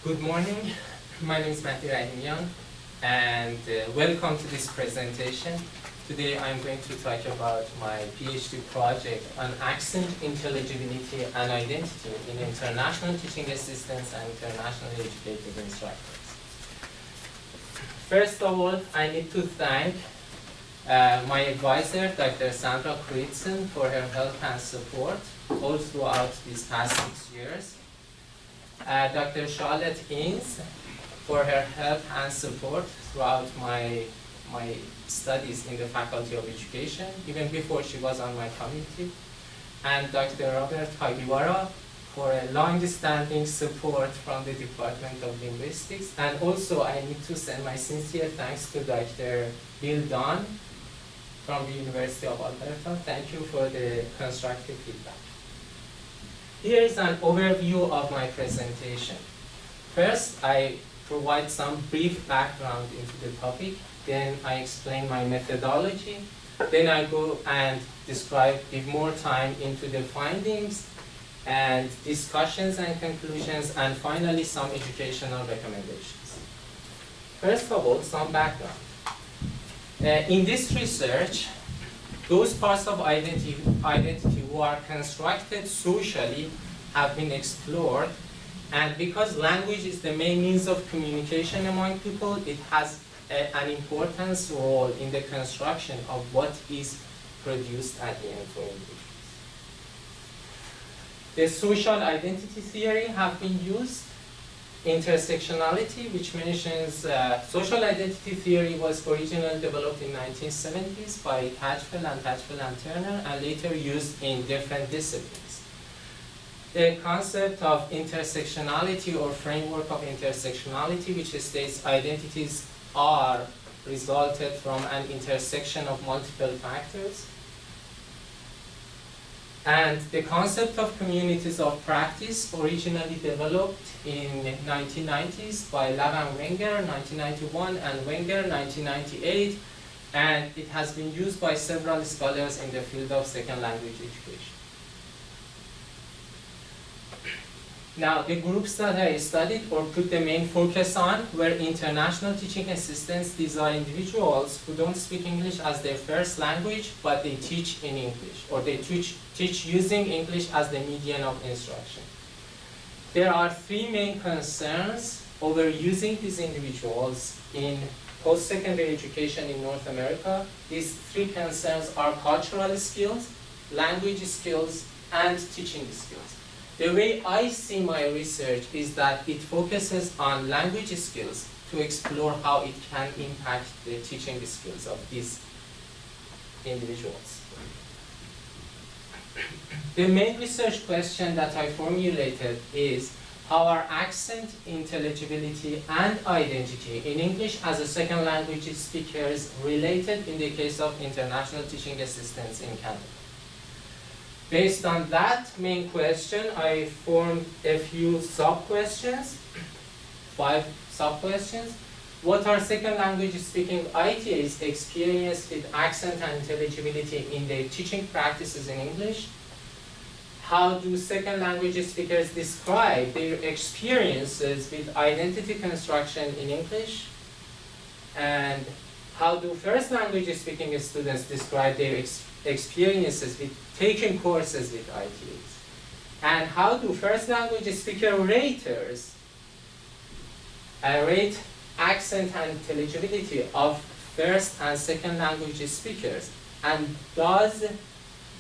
Good morning. My name is Mahdi Rahimian, and welcome to this presentation. Today I'm going to talk about my PhD project on accent, intelligibility, and identity in international teaching assistants and internationally educated instructors. First of all, I need to thank my advisor, Dr. Sandra Kritzen, for her help and support all throughout these past 6 years. Dr. Charlotte Haynes for her help and support throughout my studies in the Faculty of Education, even before she was on my committee. And Dr. Robert Hagibara for a long-standing support from the Department of Linguistics. And also I need to send my sincere thanks to Dr. Bill Dunn from the University of Alberta. Thank you for the constructive feedback. Here is an overview of my presentation. First, I provide some brief background into the topic. Then I explain my methodology. Then I go and give more time into the findings and discussions and conclusions, and finally some educational recommendations. First of all, some background. In this research, those parts of identity who are constructed socially have been explored, and because language is the main means of communication among people, it has an importance role in the construction of what is produced at the end for individuals. The social identity theory have been used. Intersectionality, which mentions social identity theory, was originally developed in 1970s by Tajfel and Turner, and later used in different disciplines. The concept of intersectionality or framework of intersectionality, which states identities are resulted from an intersection of multiple factors. And the concept of communities of practice, originally developed in 1990s by Lavan Wenger, 1991, and Wenger, 1998, and it has been used by several scholars in the field of second language education. Now, the groups that I studied or put the main focus on were international teaching assistants. These are individuals who don't speak English as their first language, but they teach in English, or they teach using English as the medium of instruction. There are three main concerns over using these individuals in post-secondary education in North America. These three concerns are cultural skills, language skills, and teaching skills. The way I see my research is that it focuses on language skills to explore how it can impact the teaching skills of these individuals. The main research question that I formulated is how are accent, intelligibility, and identity in English as a second language speakers related in the case of international teaching assistants in Canada. Based on that main question, I formed a few sub-questions, 5 sub-questions. What are second language speaking ITAs experience with accent and intelligibility in their teaching practices in English? How do second language speakers describe their experiences with identity construction in English? And how do first language speaking students describe their experiences with taking courses with ITAs? And how do first language speaker raters rate accent and intelligibility of first and second language speakers? And does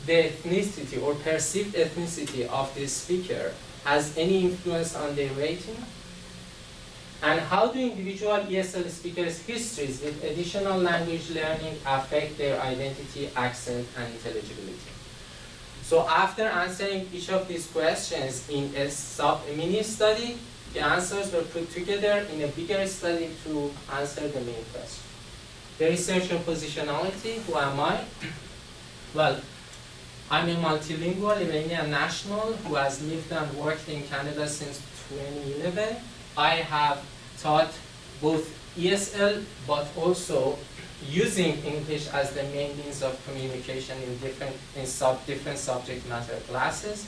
the ethnicity or perceived ethnicity of the speaker has any influence on their rating? And how do individual ESL speakers' histories with additional language learning affect their identity, accent, and intelligibility? So after answering each of these questions in a mini study, the answers were put together in a bigger study to answer the main question. The researcher positionality, who am I? Well, I'm a multilingual Iranian national who has lived and worked in Canada since 2011. I have taught both ESL, but also using English as the main means of communication in different subject matter classes.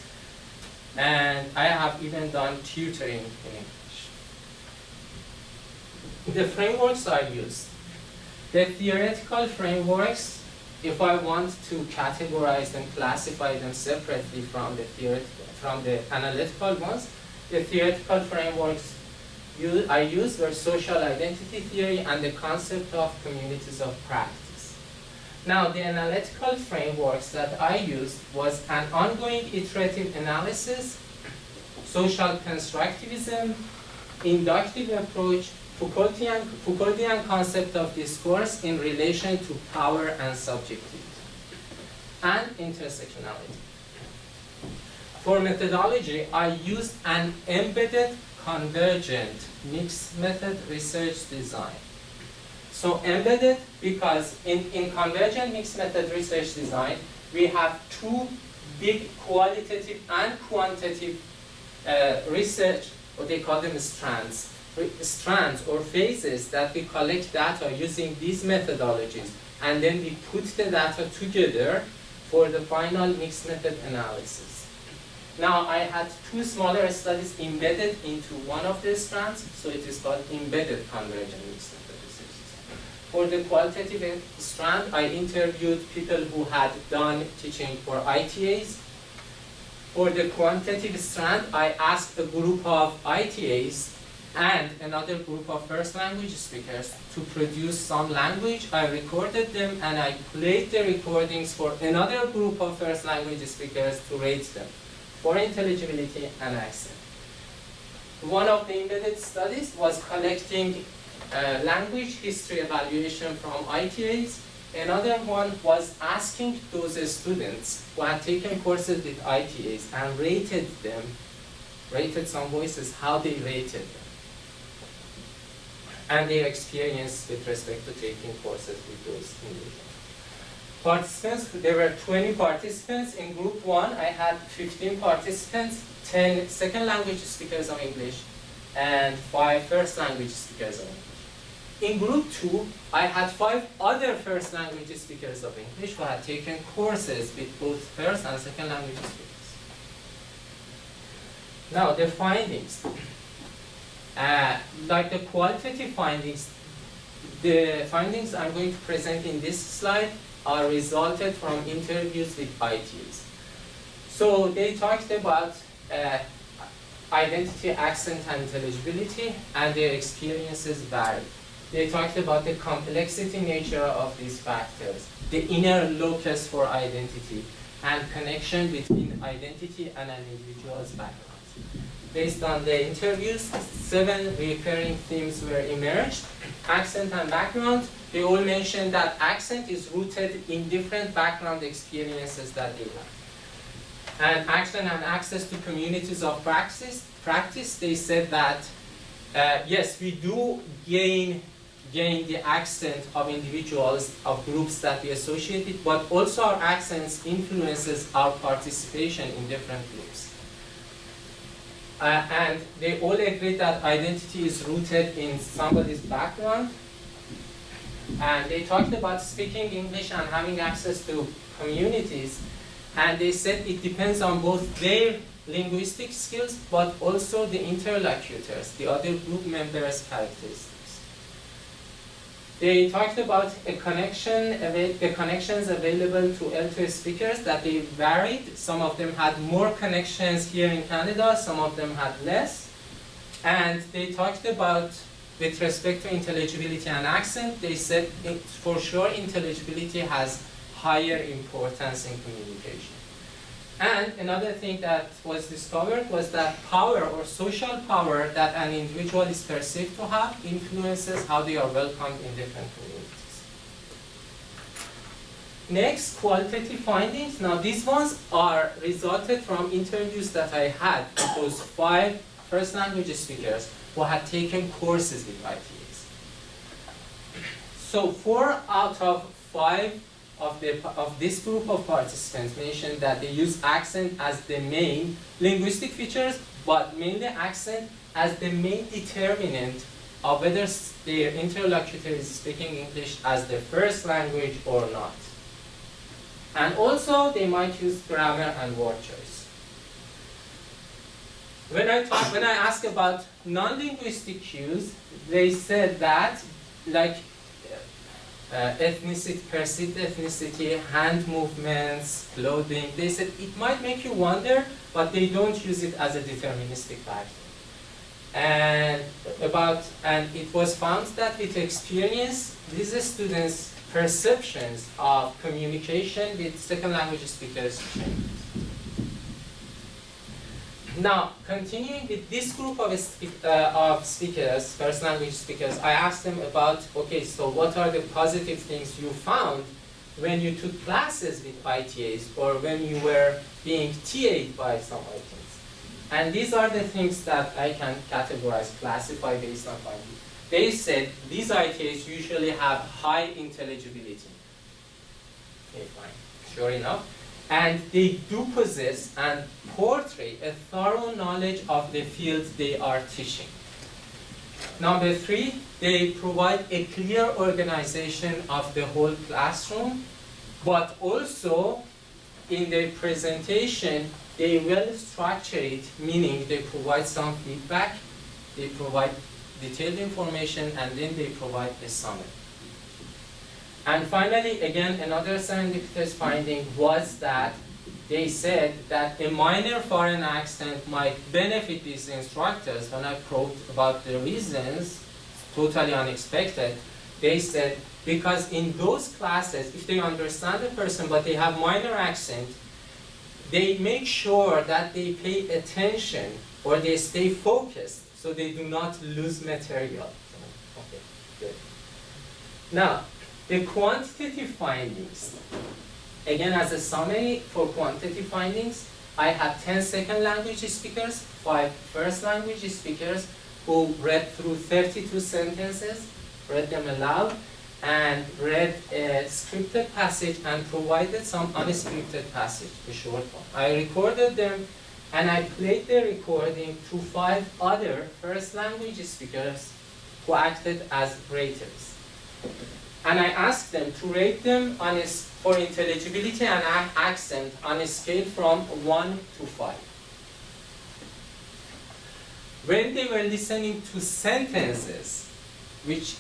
And I have even done tutoring in English. the frameworks are used. The theoretical frameworks, if I want to categorize them, classify them separately from the analytical ones, the theoretical frameworks I used were social identity theory and the concept of communities of practice. Now, the analytical frameworks that I used was an ongoing iterative analysis, social constructivism, inductive approach, Foucauldian concept of discourse in relation to power and subjectivity, and intersectionality. For methodology, I used an embedded convergent mixed method research design. So embedded because in convergent mixed method research design, we have two big qualitative and quantitative research, what they call them strands or phases that we collect data using these methodologies, and then we put the data together for the final mixed method analysis. Now, I had two smaller studies embedded into one of the strands, so it is called embedded convergent mixed method research. For the qualitative strand, I interviewed people who had done teaching for ITAs. For the quantitative strand, I asked a group of ITAs and another group of first language speakers to produce some language. I recorded them and I played the recordings for another group of first language speakers to rate them for intelligibility and accent. One of the embedded studies was collecting language history evaluation from ITAs. Another one was asking those students who had taken courses with ITAs and rated some voices, how they rated them, and their experience with respect to taking courses with those individuals. Participants, there were 20 participants. In group 1, I had 15 participants, 10 second language speakers of English, and 5 first language speakers of English. In group 2, I had 5 other first language speakers of English who had taken courses with both first and second language speakers. Now, the findings. Like the qualitative findings, the findings I'm going to present in this slide are resulted from interviews with ITs. So they talked about identity, accent, and intelligibility, and their experiences varied. They talked about the complexity nature of these factors, the inner locus for identity, and connection between identity and an individual's background. Based on the interviews, 7 recurring themes were emerged. Accent and background, they all mentioned that accent is rooted in different background experiences that they have. And accent and access to communities of practice, they said that, yes, we do gain the accent of individuals, of groups that we associate with, but also our accents influences our participation in different groups. And they all agreed that identity is rooted in somebody's background. And they talked about speaking English and having access to communities. And they said it depends on both their linguistic skills, but also the interlocutors, the other group members' characteristics. They talked about the connections available to L2 speakers, that they varied. Some of them had more connections here in Canada, some of them had less. And they talked about, with respect to intelligibility and accent, they said for sure intelligibility has higher importance in communication. And another thing that was discovered was that power or social power that an individual is perceived to have influences how they are welcomed in different communities. Next, qualitative findings. Now these ones are resulted from interviews that I had with those 5 first language speakers who had taken courses with ITAs. So 4 out of 5 of this group of participants mentioned that they use accent as the main linguistic features, but mainly accent as the main determinant of whether their interlocutor is speaking English as their first language or not. And also they might use grammar and word choice. when I ask about non-linguistic cues, they said that like ethnicity, perceived ethnicity, hand movements, clothing. They said it might make you wonder, but they don't use it as a deterministic factor. And it was found that with experience, these students' perceptions of communication with second language speakers change. Now, continuing with this group of speakers, first language speakers, I asked them about, okay, so what are the positive things you found when you took classes with ITAs or when you were being TA'd by some ITAs? And these are the things that I can categorize, classify based on findings. They said these ITAs usually have high intelligibility. Okay, fine, sure enough. And they do possess and portray a thorough knowledge of the field they are teaching. Number 3, they provide a clear organization of the whole classroom, but also in their presentation, they will structure it, meaning they provide some feedback, they provide detailed information, and then they provide a summary. And finally, again, another serendipitous finding was that they said that a minor foreign accent might benefit these instructors. When I probed about the reasons, totally unexpected, they said because in those classes, if they understand the person but they have minor accent, they make sure that they pay attention or they stay focused so they do not lose material. Okay, good. Now, the quantitative findings, again as a summary for quantitative findings, I have 10 second language speakers, 5 first language speakers who read through 32 sentences, read them aloud, and read a scripted passage and provided some unscripted passage, a short one. I recorded them and I played the recording to 5 other first language speakers who acted as raters. And I asked them to rate them for intelligibility and accent on a scale from 1 to 5. When they were listening to sentences, which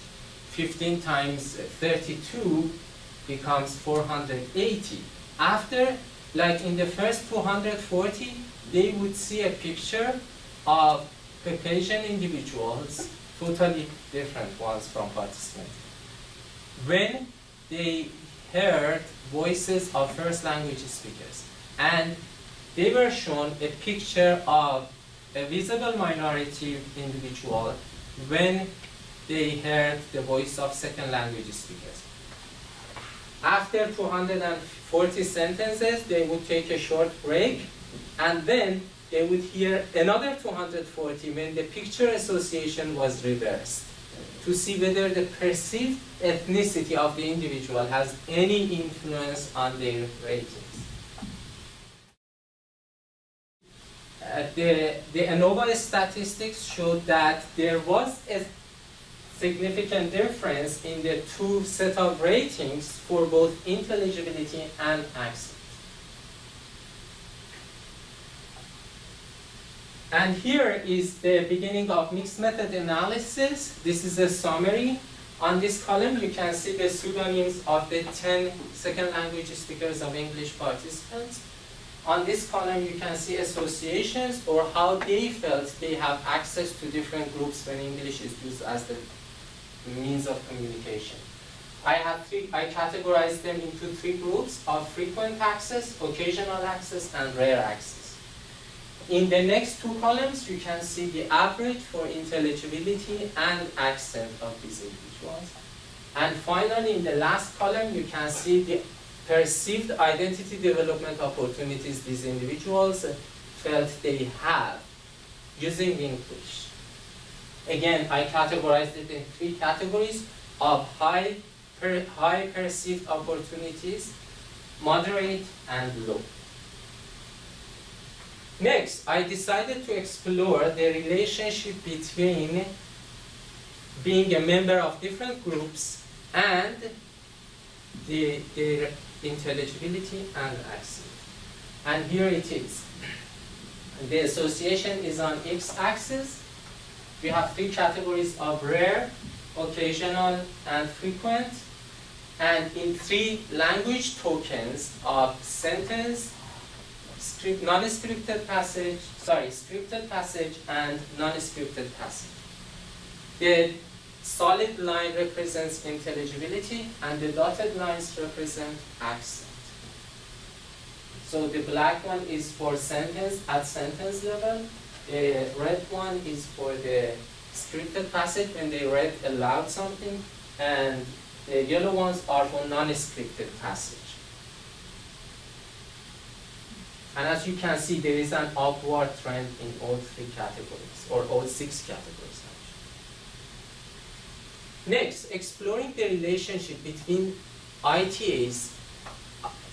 15 times 32 becomes 480, after, like in the first 240, they would see a picture of Caucasian individuals, totally different ones from participants. When they heard voices of first language speakers, and they were shown a picture of a visible minority individual when they heard the voice of second language speakers. After 240 sentences, they would take a short break, and then they would hear another 240 when the picture association was reversed, to see whether the perceived ethnicity of the individual has any influence on their ratings. The ANOVA statistics showed that there was a significant difference in the 2 set of ratings for both intelligibility and accent. And here is the beginning of mixed method analysis. This is a summary. On this column, you can see the pseudonyms of the 10 second language speakers of English participants. On this column, you can see associations or how they felt they have access to different groups when English is used as the means of communication. I categorized them into 3 groups of frequent access, occasional access, and rare access. In the next 2 columns, you can see the average for intelligibility and accent of these individuals. And finally, in the last column, you can see the perceived identity development opportunities these individuals felt they have using English. Again, I categorized it in 3 categories of high perceived opportunities, moderate, and low. Next, I decided to explore the relationship between being a member of different groups and their intelligibility and accent. And here it is. The association is on x-axis. We have three categories of rare, occasional, and frequent. And in three language tokens of sentence, non-scripted passage, scripted passage, and non-scripted passage. The solid line represents intelligibility, and the dotted lines represent accent. So the black one is for sentence at sentence level. The red one is for the scripted passage when they read aloud something, and the yellow ones are for non-scripted passage. And as you can see, there is an upward trend in all three categories, or all six categories actually. Next, exploring the relationship between ITA's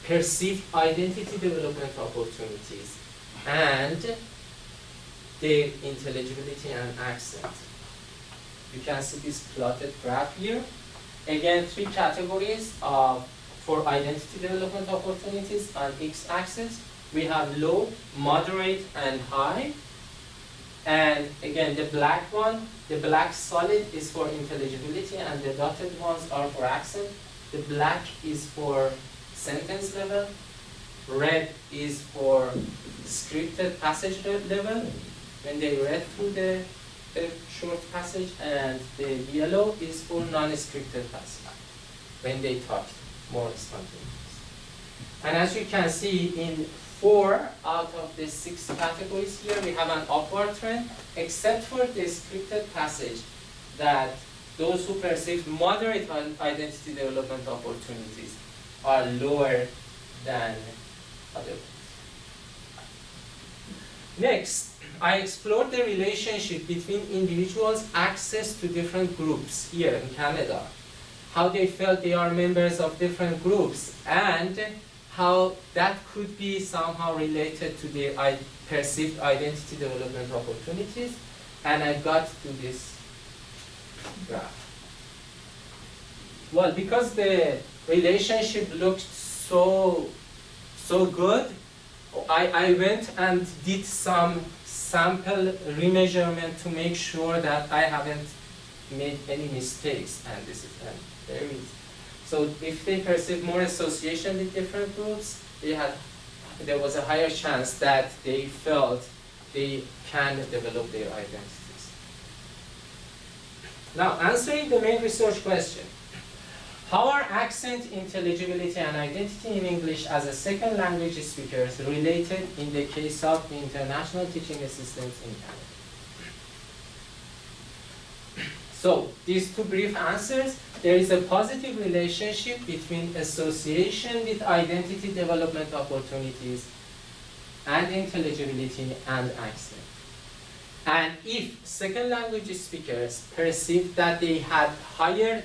perceived identity development opportunities and their intelligibility and accent. You can see this plotted graph here. Again, three categories for identity development opportunities on x-axis. We have low, moderate, and high. And again, the black one, the black solid is for intelligibility, and the dotted ones are for accent. The black is for sentence level. Red is for scripted passage level, when they read through the short passage, and the yellow is for non-scripted passage, when they talked more spontaneous. And as you can see, in 4 out of the 6 categories here, we have an upward trend, except for the scripted passage, that those who perceive moderate identity development opportunities are lower than others. Next, I explored the relationship between individuals' access to different groups here in Canada, how they felt they are members of different groups, and how that could be somehow related to their perceived identity development opportunities, and I got to this graph. Well, because the relationship looked so good, I went and did some sample remeasurement to make sure that I haven't made any mistakes, and this is very easy. So if they perceive more association with different groups, there was a higher chance that they felt they can develop their identities. Now, answering the main research question, how are accent, intelligibility, and identity in English as a second language speakers related in the case of the international teaching assistants in Canada? So, these two brief answers. There is a positive relationship between association with identity development opportunities and intelligibility and accent. And if second language speakers perceived that they had higher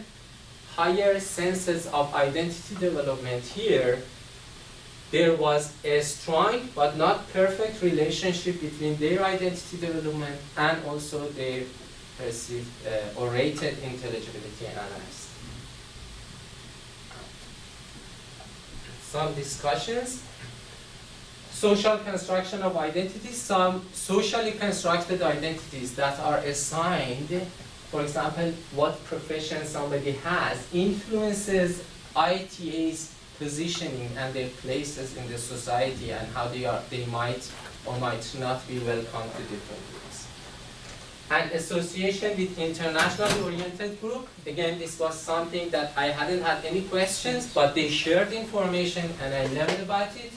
senses of identity development here, there was a strong but not perfect relationship between their identity development and also their perceived or rated intelligibility and accent. Some discussions. Social construction of identities. Some socially constructed identities that are assigned, for example, what profession somebody has, influences ITA's positioning and their places in the society and how they might or might not be welcome to different groups. And association with internationally oriented group, again, this was something that I hadn't had any questions, but they shared information and I learned about it.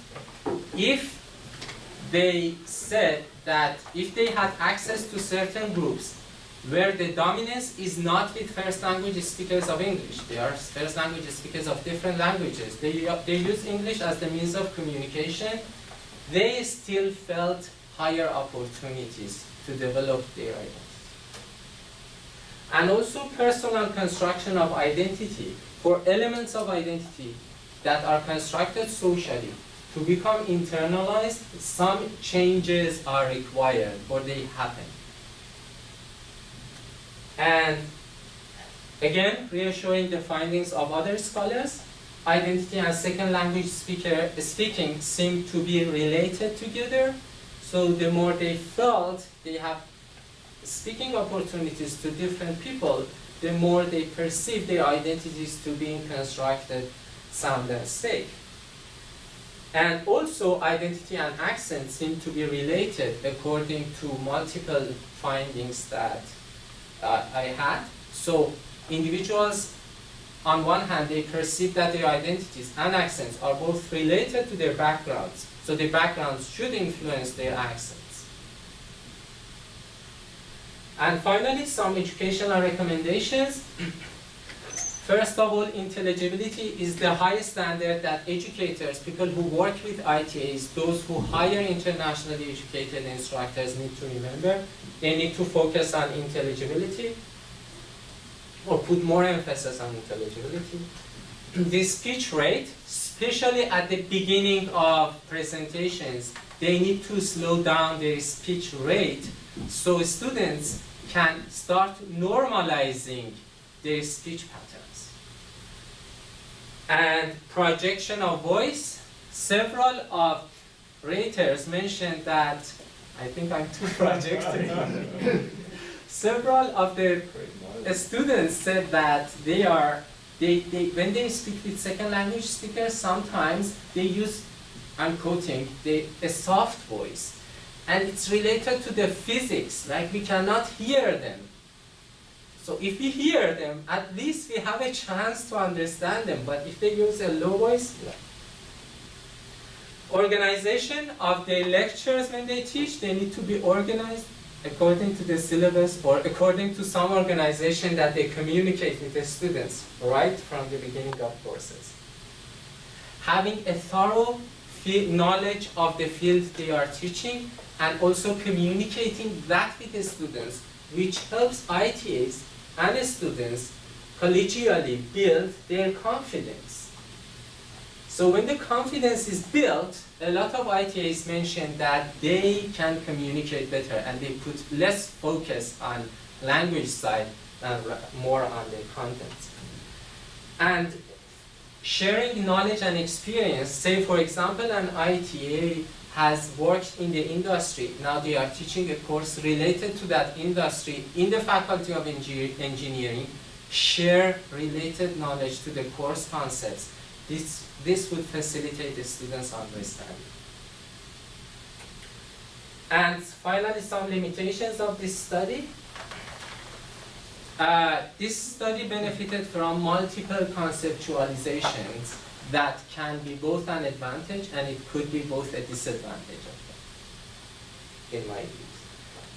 If they said that if they had access to certain groups where the dominance is not with first language speakers of English, they are first language speakers of different languages, they use English as the means of communication, they still felt higher opportunities to develop their identity. And also personal construction of identity. For elements of identity that are constructed socially, to become internalized, some changes are required or they happen. And again, reassuring the findings of other scholars, identity and second language speaking seem to be related together. So the more they felt they have speaking opportunities to different people, the more they perceive their identities to being constructed, sound, and safe. And also, identity and accent seem to be related according to multiple findings that I had. So individuals, on one hand, they perceive that their identities and accents are both related to their backgrounds. So their backgrounds should influence their accents. And finally, some educational recommendations. First of all, intelligibility is the highest standard that educators, people who work with ITAs, those who hire internationally educated instructors need to remember. They need to focus on intelligibility, or put more emphasis on intelligibility. The speech rate, especially at the beginning of presentations, they need to slow down their speech rate so students can start normalizing their speech patterns. And projection of voice, several of raters mentioned that, I think I'm too projecting. Several of the students said that when they speak with second language speakers, sometimes they use, I'm quoting, a soft voice. And it's related to the physics, like we cannot hear them. So if we hear them, at least we have a chance to understand them. But if they use a low voice, no. Organization of their lectures when they teach, they need to be organized according to the syllabus or according to some organization that they communicate with the students right from the beginning of courses. Having a thorough knowledge of the field they are teaching and also communicating that with the students, which helps ITAs and the students collegially build their confidence. So when the confidence is built, a lot of ITAs mention that they can communicate better and they put less focus on language side and more on the content. And sharing knowledge and experience, say for example an ITA has worked in the industry, now they are teaching a course related to that industry in the Faculty of Engineering, share related knowledge to the course concepts. This would facilitate the students' understanding. And finally, some limitations of this study. This study benefited from multiple conceptualizations that can be both an advantage and it could be both a disadvantage of them, in my view.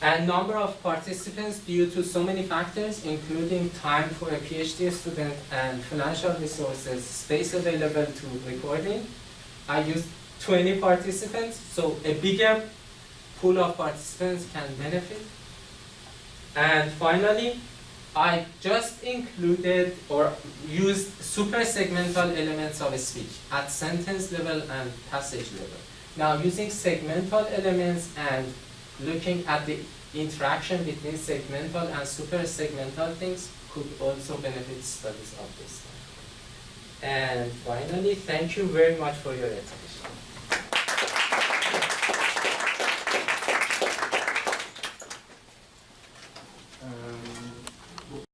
And number of participants due to so many factors, including time for a PhD student and financial resources, space available to recording. I used 20 participants, so a bigger pool of participants can benefit. And finally, I just included or used super segmental elements of a speech at sentence level and passage level. Now, using segmental elements and looking at the interaction between segmental and super segmental things could also benefit studies of this. And finally, thank you very much for your attention.